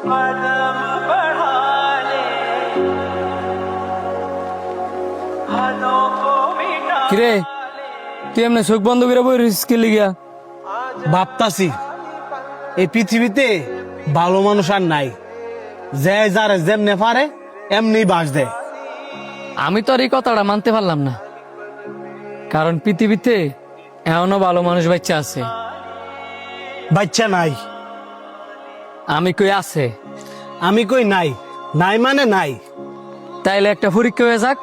कदम बढ़ा ले हदों को मिटा কিরে তুই এমনি চোখ বন্ধ করে বই রইছিস কি লিগা? ভাবতাছি এই পৃথিবীতে ভালো মানুষ আর নাই, যে যারে যেমনে পারে এমনি বাস দেয়। আমি তো আর এই কথাটা মানতে পারলাম না, কারণ পৃথিবীতে এমনও ভালো মানুষ বাচ্চা আছে। বাচ্চা নাই, আমি কই আছে, আমি কই নাই, নাই মানে নাই। তাইলে একটা পরীক্ষা হয়ে যাক।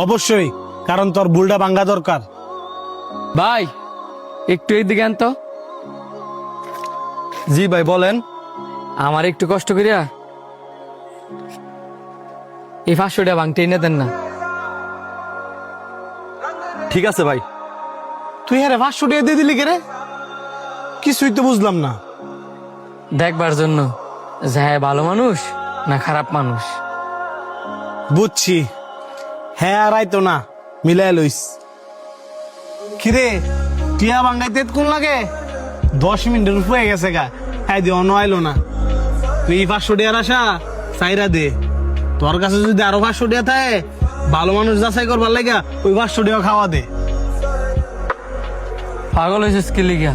অবশ্যই, কারণ তোর ভুলটা ভাঙ্গা দরকার। ভাই একটু এইদিকে আন তো। জি ভাই বলেন। আমার একটু কষ্ট করিয়া এই 500 টাকা ভাঙতে এনে দেন না। ঠিক আছে ভাই। তুই হ্যাঁ 500 টাকা দিয়ে দিলি কে রে? কিছুই তো বুঝলাম না। দেখবার জন্য যে হ্যাঁ ভালো মানুষ না খারাপ মানুষ। বুঝছি, হ্যাঁ আর আইতো না, মিলাই লইস। কিরে টিয়া ভাঙ্গাইতে কোন লাগে? 10 মিনিটের উপরে গেছে গা, হ্যাঁ দিয়ে অন্য আইলো না। তুই 500 টাকার আশা চাইরা দে, তোর কাছে যদি আরো 500 টাকা থাকে ভালো মানুষ যাচাই করবার লাগা ওই 500 টাকা খাওয়া দে। পাগল হয়েছিস কি লিগা?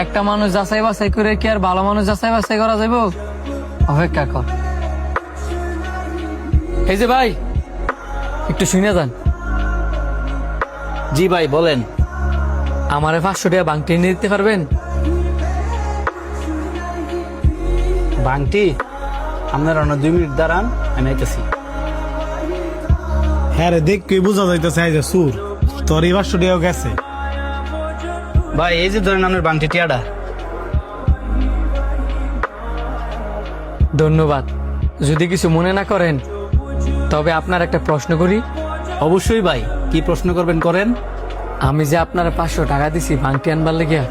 একটা মানুষ যাচাই বাছাই করে কি আর ভালো মানুষ যাচাই বাছাই করা যাইব? অপেক্ষা কর। এই যে ভাই একটু শুনে যান। জি ভাই বলেন। আমারে 500 টাকা ভাঙতে এনে দিতে পারবেন? বাংটি আপনার অন্য 2 মিনিট দাঁড়ান, আমি আইতেছি। হ্যাঁ রে দেখ তুই বুঝা যাইতেছে এই যে সুর তোর এই 500 টাকা গেছে। ভাই এই যে ধরেন আপনার বাংটি টিয়াটা। ধন্যবাদ। যদি কিছু মনে না করেন তবে আপনার একটা প্রশ্ন করি। অবশ্যই ভাই, কি প্রশ্ন করবেন করেন। আমি যে আপনার 500 টাকা দিছি ভাঙটি আনবার লেগিয়া,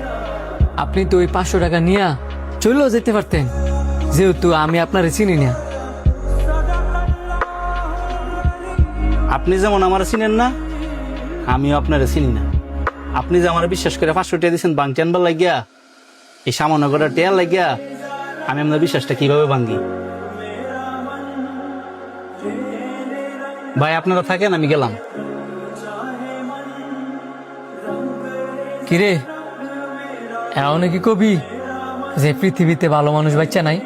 আপনি তো ওই 500 টাকা নিয়া চলেও যেতে পারতেন, যেহেতু আমি আপনারে চিনি না। আপনি যেমন আমার চিনেন না, আমিও আপনারা চিনি না। আপনি যে আমার বিশ্বাস করে 500 টাকা দিচ্ছেন বাংটি আনবার লাগিয়া, এই সামান্য কটা টেয়ার লাগিয়া আমি আপনার বিশ্বাসটা কিভাবে ভাঙ্গি? ভাই আপনারা থাকেন, আমি গেলাম। কিরে এমন কি কবি যে পৃথিবীতে ভালো মানুষ বাচ্চা নাই?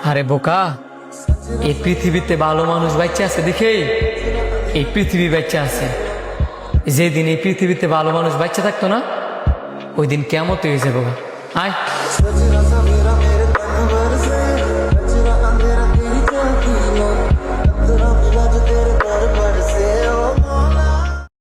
আরে বোকা, এই পৃথিবীতে ভালো মানুষ বাচ্চা আছে দেখেই এই পৃথিবী বাচ্চা আছে। যেদিন এই পৃথিবীতে ভালো মানুষ বাচ্চা থাকতো না, ওই দিন কেমন হয়ে যাবো। আয়